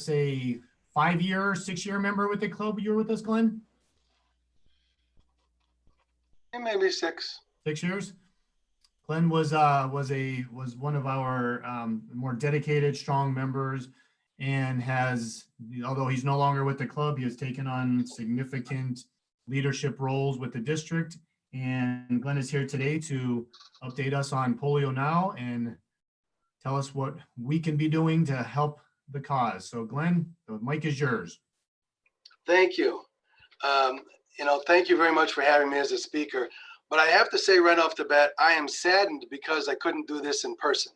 a 5-year, 6-year member with the club. You were with us, Glenn? Maybe 6. 6 years. Glenn was one of our more dedicated, strong members, and has, although he's no longer with the club, he has taken on significant leadership roles with the district. And Glenn is here today to update us on Polio Now and tell us what we can be doing to help the cause. So Glenn, the mic is yours. Thank you. Thank you very much for having me as a speaker. But I have to say right off the bat, I am saddened because I couldn't do this in person.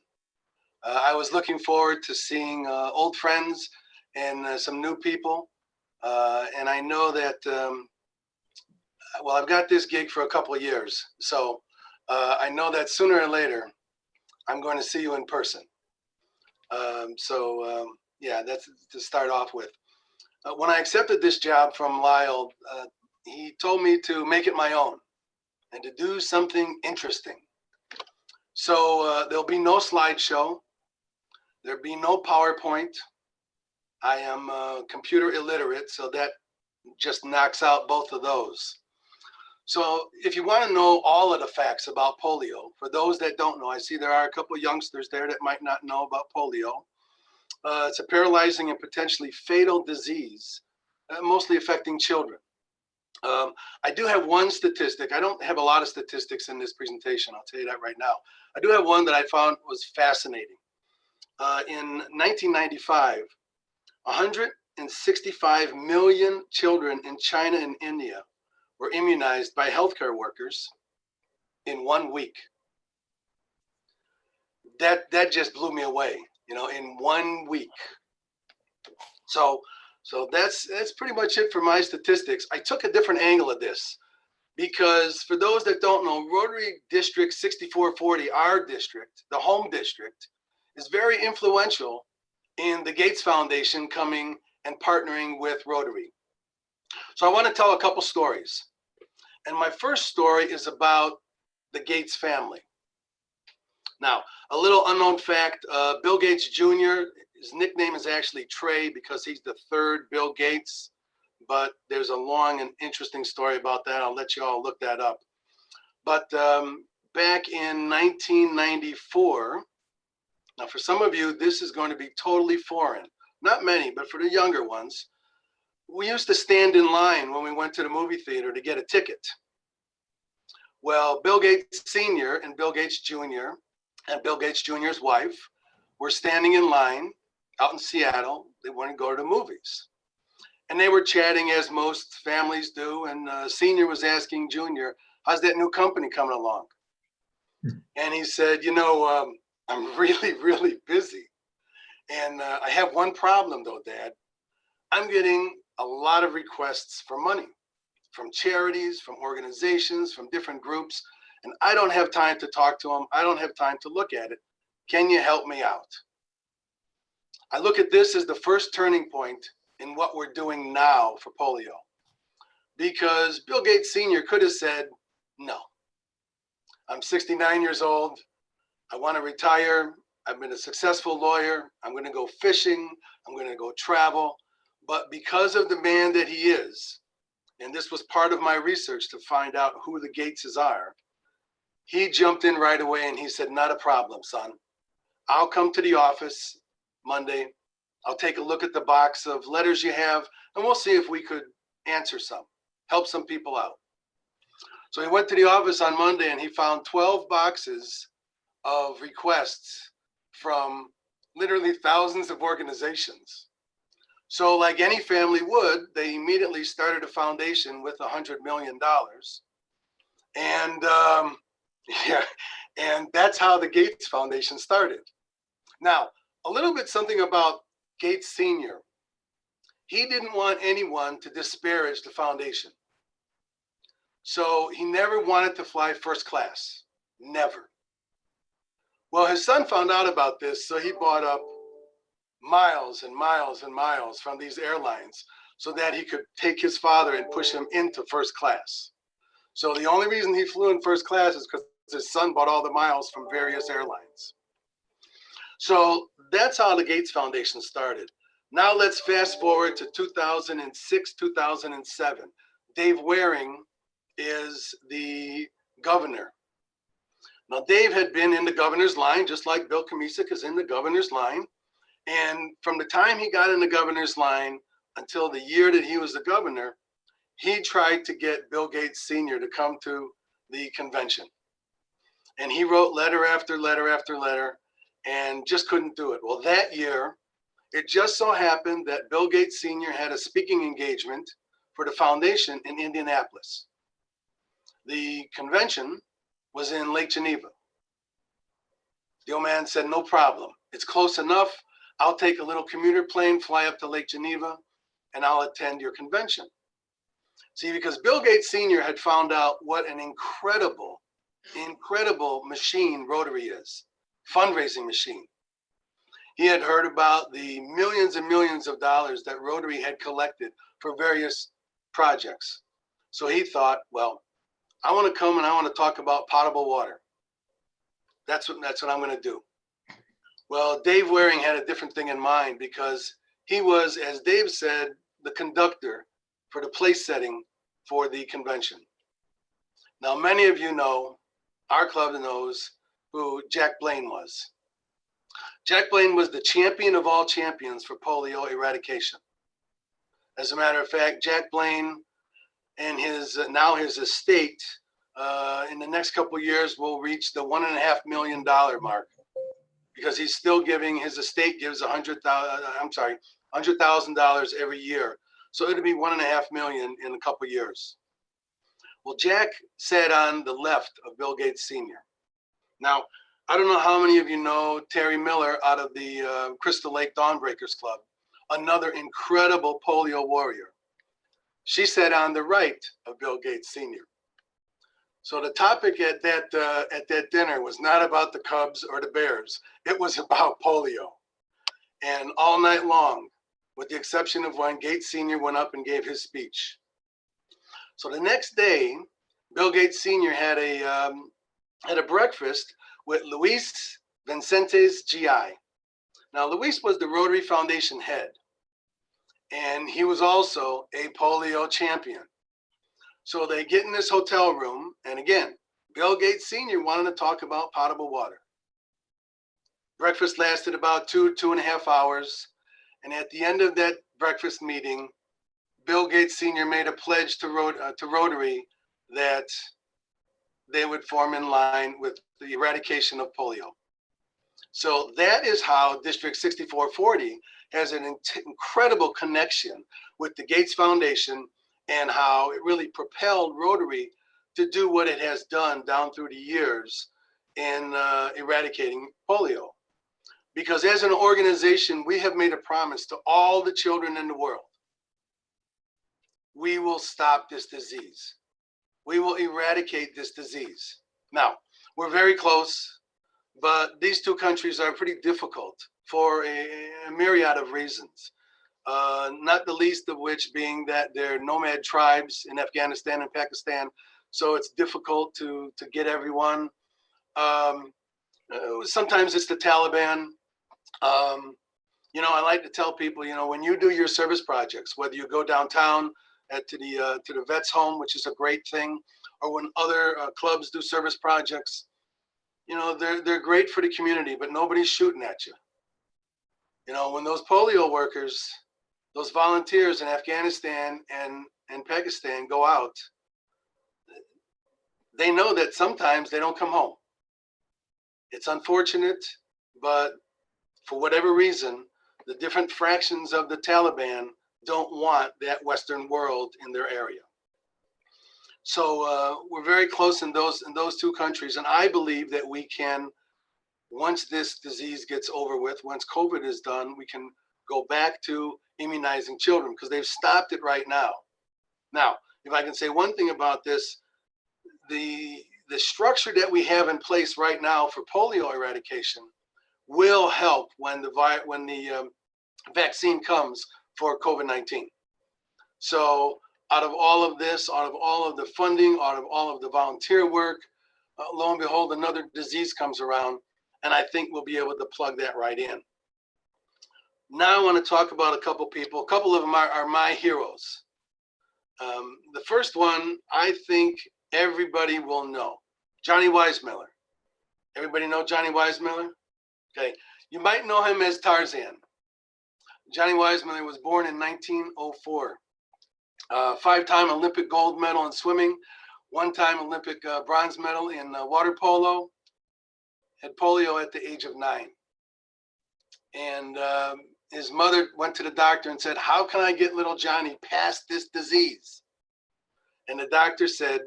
I was looking forward to seeing old friends and some new people. And I know that, I've got this gig for a couple of years. So I know that sooner or later, I'm going to see you in person. That's to start off with. When I accepted this job from Lyle, he told me to make it my own and to do something interesting. So there'll be no slideshow. There'll be no PowerPoint. I am computer illiterate, so that just knocks out both of those. So if you want to know all of the facts about polio, for those that don't know, I see there are a couple of youngsters there that might not know about polio. It's a paralyzing and potentially fatal disease, mostly affecting children. I do have one statistic. I don't have a lot of statistics in this presentation, I'll tell you that right now. I do have one that I found was fascinating. In 1995, 165 million children in China and India were immunized by healthcare workers in 1 week. That just blew me away, in 1 week. So that's pretty much it for my statistics. I took a different angle of this because for those that don't know, Rotary District 6440, our district, the home district, is very influential in the Gates Foundation coming and partnering with Rotary. So I want to tell a couple stories. And my first story is about the Gates family. Now, a little unknown fact, Bill Gates Jr., his nickname is actually Trey because he's the third Bill Gates, but there's a long and interesting story about that. I'll let you all look that up. But back in 1994, now for some of you, this is going to be totally foreign. Not many, but for the younger ones, we used to stand in line when we went to the movie theater to get a ticket. Well, Bill Gates Sr. and Bill Gates Jr. and Bill Gates Jr.'s wife were standing in line out in Seattle. They wanted to go to the movies. And they were chatting as most families do. And Senior was asking Junior, how's that new company coming along? And he said, I'm really, really busy. And I have one problem though, Dad. I'm getting a lot of requests for money from charities, from organizations, from different groups. And I don't have time to talk to them. I don't have time to look at it. Can you help me out? I look at this as the first turning point in what we're doing now for polio. Because Bill Gates Sr. could have said, no, I'm 69 years old. I want to retire. I've been a successful lawyer. I'm going to go fishing. I'm going to go travel. But because of the man that he is, and this was part of my research to find out who the Gateses are, he jumped in right away and he said, not a problem, son. I'll come to the office Monday. I'll take a look at the box of letters you have, and we'll see if we could answer some, help some people out. So he went to the office on Monday and he found 12 boxes of requests from literally thousands of organizations. So like any family would, they immediately started a foundation with $100 million. And and that's how the Gates Foundation started. Now, a little bit something about Gates Sr. He didn't want anyone to disparage the foundation. So he never wanted to fly first class, never. Well, his son found out about this, so he bought up miles and miles and miles from these airlines so that he could take his father and push him into first class. So the only reason he flew in first class is because his son bought all the miles from various airlines. So that's how the Gates Foundation started. Now let's fast forward to 2006, 2007. Dave Waring is the governor. Now, Dave had been in the governor's line, just like Bill Kamisic is in the governor's line. And from the time he got in the governor's line until the year that he was the governor, he tried to get Bill Gates Sr. to come to the convention. And he wrote letter after letter after letter and just couldn't do it. Well, that year, it just so happened that Bill Gates Sr. had a speaking engagement for the foundation in Indianapolis. The convention was in Lake Geneva. The old man said, no problem. It's close enough. I'll take a little commuter plane, fly up to Lake Geneva, and I'll attend your convention. See, because Bill Gates Sr. had found out what an incredible machine Rotary is, fundraising machine. He had heard about the millions and millions of dollars that Rotary had collected for various projects. So he thought, well, I want to come and I want to talk about potable water. That's what I'm going to do. Well, Dave Waring had a different thing in mind because he was, as Dave said, the conductor for the place setting for the convention. Now, many of you know, our club knows who Jack Blaine was. Jack Blaine was the champion of all champions for polio eradication. As a matter of fact, Jack Blaine and his estate in the next couple of years will reach the $1.5 million mark because he's still giving, his estate gives $100,000 every year. So it'll be $1.5 million in a couple of years. Well, Jack sat on the left of Bill Gates Sr. Now, I don't know how many of you know Terry Miller out of the Crystal Lake Dawnbreakers Club, another incredible polio warrior. She sat on the right of Bill Gates Sr. So the topic at that dinner was not about the Cubs or the Bears. It was about polio. And all night long, with the exception of when Gates Sr. went up and gave his speech. So the next day, Bill Gates Sr. had a breakfast with Luis Vincentes GI. Now, Luis was the Rotary Foundation head, and he was also a polio champion. So they get in this hotel room, and again, Bill Gates Sr. wanted to talk about potable water. Breakfast lasted about 2.5 hours, and at the end of that breakfast meeting, Bill Gates Sr. made a pledge to Rotary that they would form in line with the eradication of polio. So that is how District 6440 has an incredible connection with the Gates Foundation and how it really propelled Rotary to do what it has done down through the years in eradicating polio. Because as an organization, we have made a promise to all the children in the world. We will stop this disease. We will eradicate this disease. Now, we're very close, but these two countries are pretty difficult for a myriad of reasons. Not the least of which being that they're nomad tribes in Afghanistan and Pakistan, so it's difficult to get everyone. Sometimes it's the Taliban. You know, I like to tell people, you know, when you do your service projects, whether you go downtown to the vets home, which is a great thing, or when other clubs do service projects, you know, they're great for the community, but nobody's shooting at you. You know, when those polio workers, those volunteers in Afghanistan and Pakistan go out, they know that sometimes they don't come home. It's unfortunate, but for whatever reason, the different fractions of the Taliban don't want that Western world in their area. So we're very close in those two countries, and I believe that we can, once this disease gets over with, once COVID is done, we can go back to immunizing children because they've stopped it right now. Now, if I can say one thing about this, the structure that we have in place right now for polio eradication will help when the vaccine comes for COVID-19. So out of all of this, out of all of the funding, out of all of the volunteer work, lo and behold, another disease comes around, and I think we'll be able to plug that right in. Now I want to talk about a couple people. A couple of them are my heroes. The first one, I think everybody will know. Johnny Weissmuller. Everybody know Johnny Weissmuller? Okay. You might know him as Tarzan. Johnny Weissmuller was born in 1904. Five-time Olympic gold medal in swimming, one-time Olympic bronze medal in water polo, had polio at the age of 9. And his mother went to the doctor and said, "How can I get little Johnny past this disease?" And the doctor said,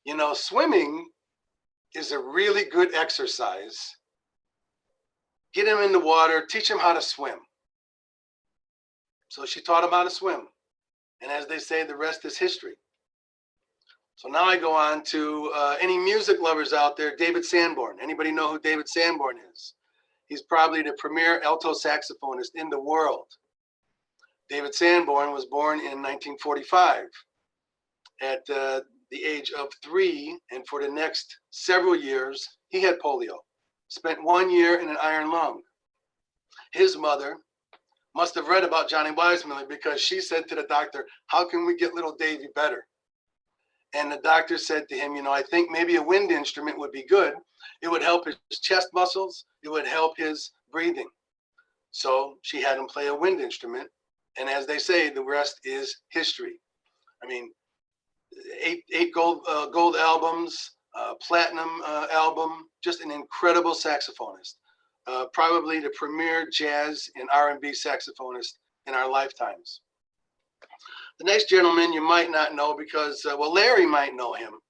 "You know, swimming is a really good exercise. Get him in the water, teach him how to swim." So she taught him how to swim. And as they say, the rest is history. So now I go on to any music lovers out there. David Sanborn. Anybody know who David Sanborn is? He's probably the premier alto saxophonist in the world. David Sanborn was born in 1945 at the age of 3, and for the next several years, he had polio. Spent 1 year in an iron lung. His mother must have read about Johnny Weissmuller because she said to the doctor, "How can we get little Davy better?" And the doctor said to him, "You know, I think maybe a wind instrument would be good. It would help his chest muscles. It would help his breathing." So she had him play a wind instrument. And as they say, the rest is history. I mean, eight gold albums, platinum album, just an incredible saxophonist. Probably the premier jazz and R&B saxophonist in our lifetimes. The next gentleman you might not know because, well, Larry might know him.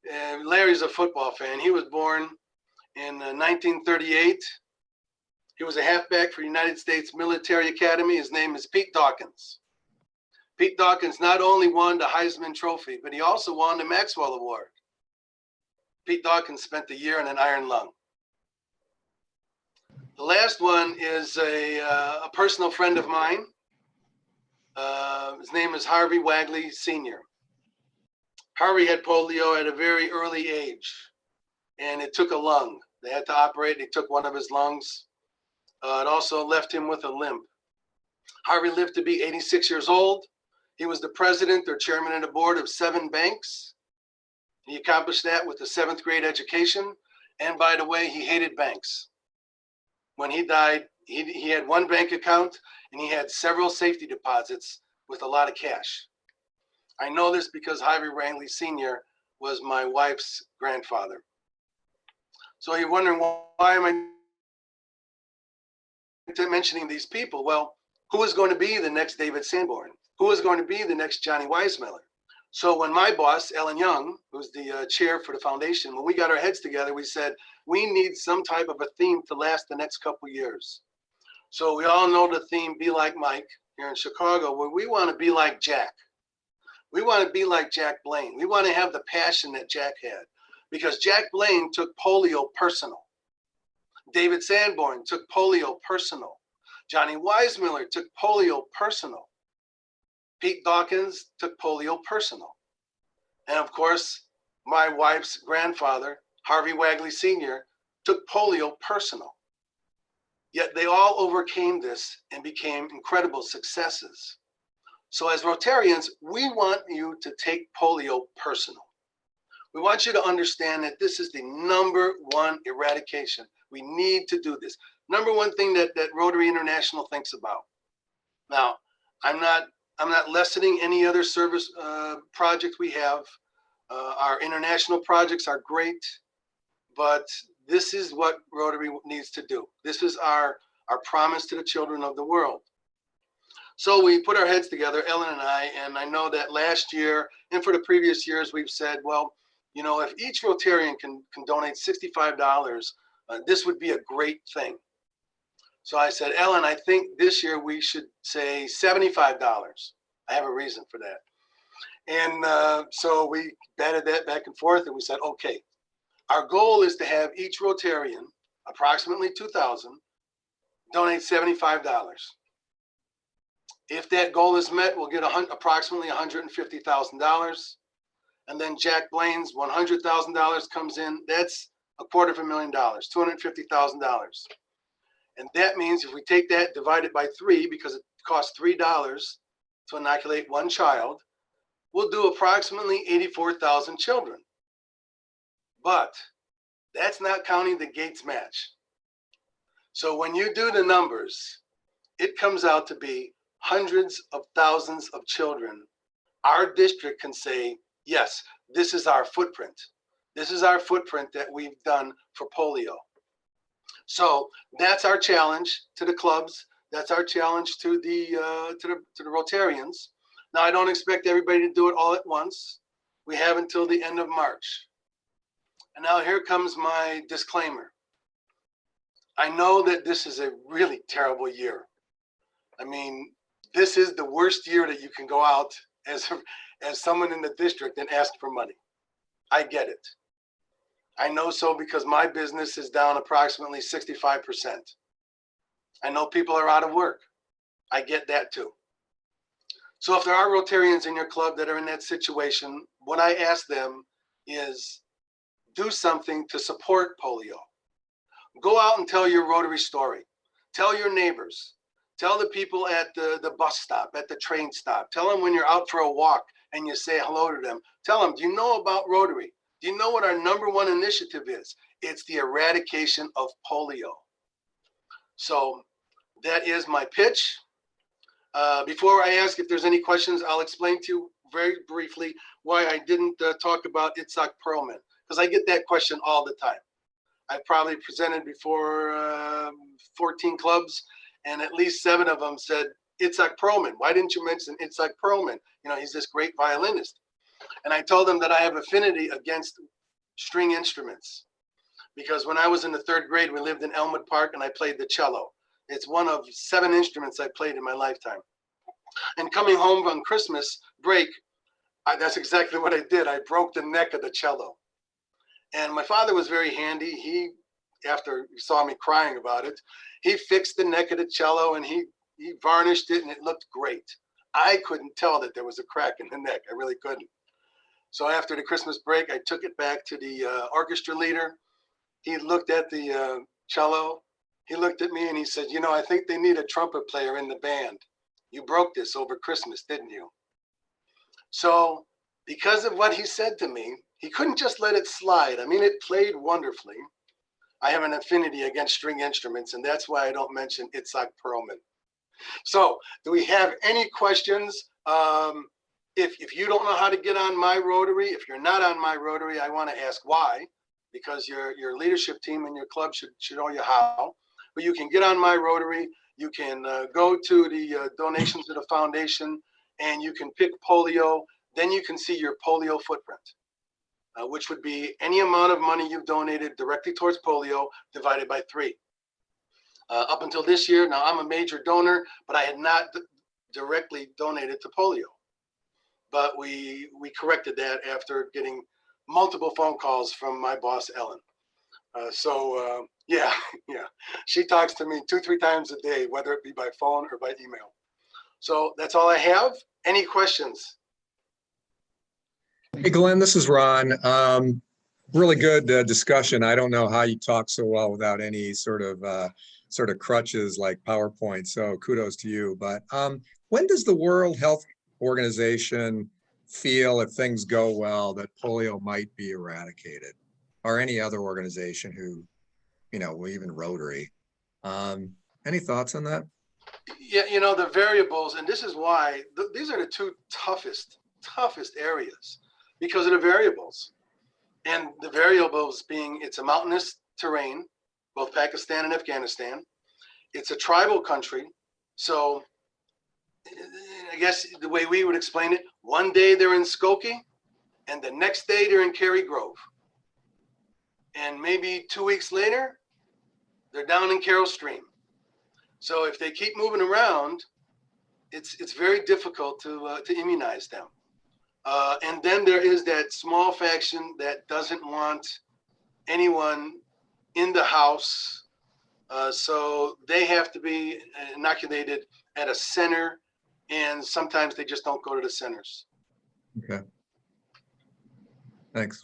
Larry's a football fan. He was born in 1938. He was a halfback for United States Military Academy. His name is Pete Dawkins. Pete Dawkins not only won the Heisman Trophy, but he also won the Maxwell Award. Pete Dawkins spent a year in an iron lung. The last one is a personal friend of mine. His name is Harvey Wagley Sr. Harvey had polio at a very early age, and it took a lung. They had to operate. They took one of his lungs. It also left him with a limp. Harvey lived to be 86 years old. He was the president or chairman of the board of 7 banks. He accomplished that with a 7th grade education. And by the way, he hated banks. When he died, he had 1 bank account and he had several safety deposits with a lot of cash. I know this because Harvey Wagley Sr. was my wife's grandfather. So you're wondering, why am I mentioning these people? Well, who is going to be the next David Sanborn? Who is going to be the next Johnny Weissmuller? So when my boss, Ellen Young, who's the chair for the foundation, when we got our heads together, we said, we need some type of a theme to last the next couple years. So we all know the theme, Be Like Mike, here in Chicago, where we want to be like Jack. We want to be like Jack Blaine. We want to have the passion that Jack had, because Jack Blaine took polio personal. David Sanborn took polio personal. Johnny Weissmuller took polio personal. Pete Dawkins took polio personal. And of course, my wife's grandfather, Harvey Wagley Sr., took polio personal. Yet they all overcame this and became incredible successes. So as Rotarians, we want you to take polio personal. We want you to understand that this is the #1 eradication. We need to do this. #1 thing that Rotary International thinks about. Now, I'm not lessening any other service project we have. Our international projects are great, but this is what Rotary needs to do. This is our promise to the children of the world. So we put our heads together, Ellen and I know that last year and for the previous years, we've said, well, you know, if each Rotarian can donate $65, this would be a great thing. So I said, Ellen, I think this year we should say $75. I have a reason for that. And so we batted that back and forth and we said, okay, our goal is to have each Rotarian, approximately 2,000, donate $75. If that goal is met, we'll get approximately $150,000. And then Jack Blaine's $100,000 comes in. That's $250,000, $250,000. And that means if we take that, divide it by 3, because it costs $3 to inoculate one child, we'll do approximately 84,000 children. But that's not counting the Gates match. So when you do the numbers, it comes out to be hundreds of thousands of children. Our district can say, yes, this is our footprint. This is our footprint that we've done for polio. So that's our challenge to the clubs. That's our challenge to the Rotarians. Now, I don't expect everybody to do it all at once. We have until the end of March. And now here comes my disclaimer. I know that this is a really terrible year. I mean, this is the worst year that you can go out as someone in the district and ask for money. I get it. I know so because my business is down approximately 65%. I know people are out of work. I get that too. So if there are Rotarians in your club that are in that situation, what I ask them is do something to support polio. Go out and tell your Rotary story. Tell your neighbors. Tell the people at the bus stop, at the train stop. Tell them when you're out for a walk and you say hello to them. Tell them, do you know about Rotary? Do you know what our #1 initiative is? It's the eradication of polio. So that is my pitch. Before I ask if there's any questions, I'll explain to you very briefly why I didn't talk about Itzhak Perlman, because I get that question all the time. I've probably presented before 14 clubs, and at least 7 of them said, Itzhak Perlman, why didn't you mention Itzhak Perlman? You know, he's this great violinist. And I told them that I have affinity against string instruments, because when I was in the 3rd grade, we lived in Elmwood Park and I played the cello. It's one of 7 instruments I played in my lifetime. And coming home on Christmas break, that's exactly what I did. I broke the neck of the cello. And my father was very handy. He, after he saw me crying about it, he fixed the neck of the cello and he varnished it and it looked great. I couldn't tell that there was a crack in the neck. I really couldn't. So after the Christmas break, I took it back to the orchestra leader. He looked at the cello. He looked at me and he said, you know, I think they need a trumpet player in the band. You broke this over Christmas, didn't you? So because of what he said to me, he couldn't just let it slide. I mean, it played wonderfully. I have an affinity against string instruments, and that's why I don't mention Itzhak Perlman. So do we have any questions? If you don't know how to get on my Rotary, if you're not on my Rotary, I want to ask why, because your leadership team and your club should show you how. But you can get on my Rotary. You can go to the donations to the foundation, and you can pick polio. Then you can see your polio footprint, which would be any amount of money you've donated directly towards polio divided by 3. Up until this year, now I'm a major donor, but I had not directly donated to polio. But we corrected that after getting multiple phone calls from my boss, Ellen. Yeah, she talks to me 2-3 times a day, whether it be by phone or by email. So that's all I have. Any questions? Hey, Glenn, this is Ron. Really good discussion. I don't know how you talk so well without any sort of crutches like PowerPoint. So kudos to you. But when does the World Health Organization feel, if things go well, that polio might be eradicated, or any other organization who, even Rotary? Any thoughts on that? Yeah, the variables, and this is why these are the 2 toughest areas, because of the variables. And the variables being, it's a mountainous terrain, both Pakistan and Afghanistan. It's a tribal country. So I guess the way we would explain it, one day they're in Skokie and the next day they're in Cary Grove. And maybe 2 weeks later, they're down in Carroll Stream. So if they keep moving around, it's very difficult to immunize them. And then there is that small faction that doesn't want anyone in the house. So they have to be inoculated at a center, and sometimes they just don't go to the centers. Okay. Thanks.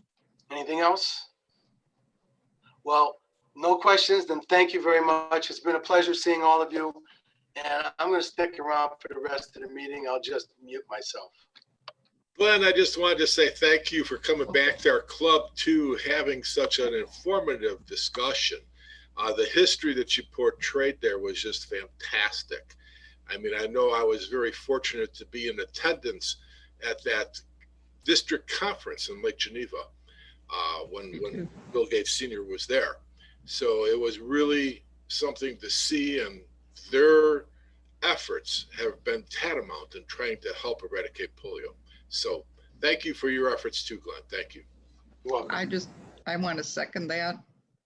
Anything else? Well, No questions, then thank you very much. It's been a pleasure seeing all of you. And I'm going to stick around for the rest of the meeting. I'll just mute myself. Glenn, I just wanted to say thank you for coming back to our club too, having such an informative discussion. The history that you portrayed there was just fantastic. I mean, I know I was very fortunate to be in attendance at that district conference in Lake Geneva when Bill Gates Sr. was there. So it was really something to see, and their efforts have been tantamount in trying to help eradicate polio. So thank you for your efforts too, Glenn. Thank you. You're welcome. I want to second that.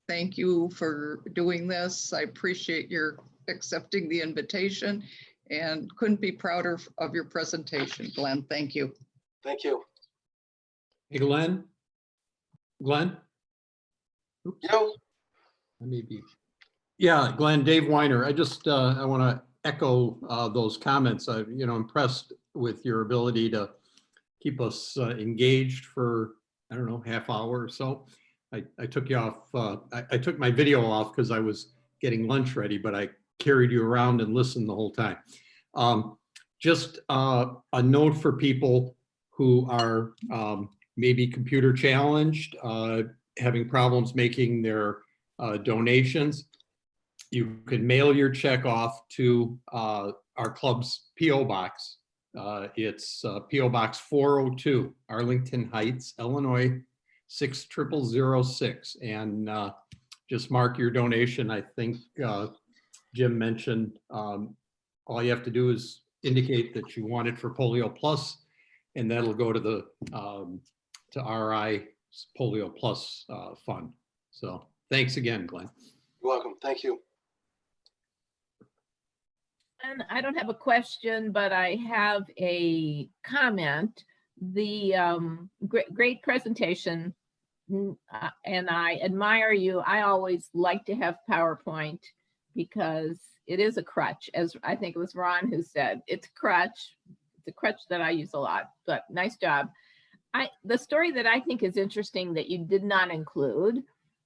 Thank you for doing this. I appreciate your accepting the invitation and couldn't be prouder of your presentation, Glenn. Thank you. Thank you. Hey, Glenn? Glenn? Oops, You? maybe. Yeah, Glenn, Dave Weiner. I just, I want to echo those comments. I'm, impressed with your ability to keep us engaged for, I don't know, half hour or so. I took you off, I took my video off because I was getting lunch ready, but I carried you around and listened the whole time. Just a note for people who are maybe computer challenged, having problems making their donations. You can mail your check off to our club's P.O. Box. It's P.O. Box 402, Arlington Heights, Illinois, 60006. And just mark your donation. I think Jim mentioned all you have to do is indicate that you want it for Polio Plus, and that'll go to the to RI Polio Plus fund. So thanks again, Glenn. You're welcome. Thank you. And I don't have a question, but I have a comment. The great presentation, and I admire you. I always like to have PowerPoint because it is a crutch, as I think it was Ron who said. It's a crutch. It's a crutch that I use a lot, but nice job. The story that I think is interesting that you did not include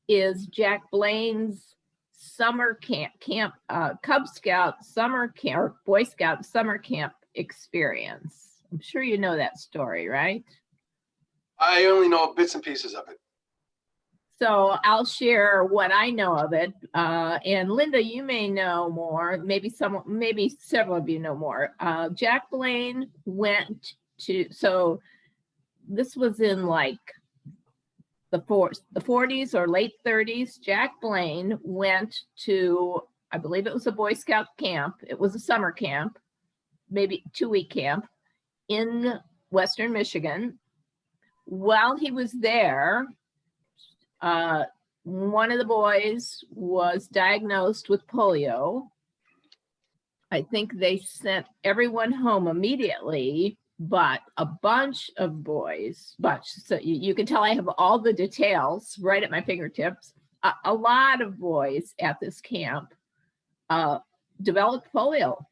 is Jack Blaine's summer camp, Cub Scout summer camp, or Boy Scout summer camp experience. I'm sure you know that story, right? I only know bits and pieces of it. So I'll share what I know of it. And Linda, you may know more. Maybe several of you know more. Jack Blaine went to, so this was in like the 40s or late 30s. Jack Blaine went to, I believe it was a Boy Scout camp. It was a summer camp, maybe 2-week camp in Western Michigan. While he was there, one of the boys was diagnosed with polio. I think they sent everyone home immediately, but a bunch of boys, so you can tell I have all the details right at my fingertips. A lot of boys at this camp developed polio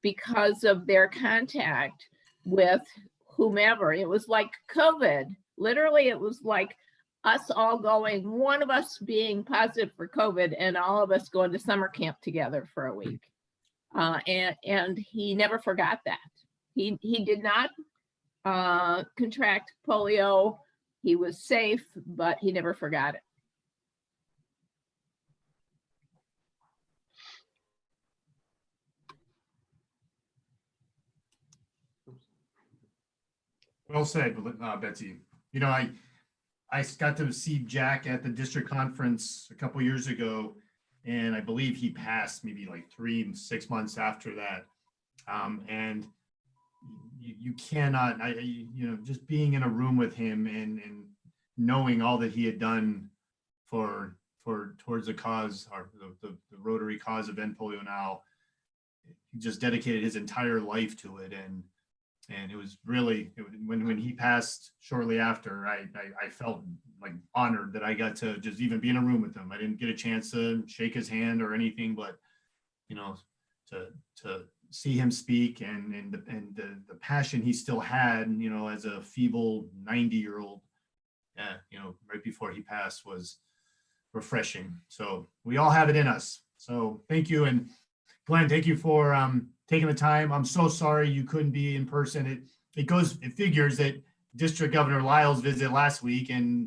because of their contact with whomever. It was like COVID. Literally, it was like us all going, one of us being positive for COVID and all of us going to summer camp together for a week. And he never forgot that. He did not contract polio. He was safe, but he never forgot it. Well said, Betsy. I got to see Jack at the district conference a couple years ago, and I believe he passed maybe like 3-6 months after that. And you cannot, just being in a room with him and knowing all that he had done towards the cause, or the Rotary cause of End Polio Now, he just dedicated his entire life to it. And it was really, when he passed shortly after, I felt like honored that I got to just even be in a room with him. I didn't get a chance to shake his hand or anything, but to see him speak and the passion he still had, as a feeble 90-year-old, right before he passed was refreshing. So we all have it in us. So thank you. And Glenn, thank you for taking the time. I'm so sorry you couldn't be in person. It figures that District Governor Lyle's visit last week, and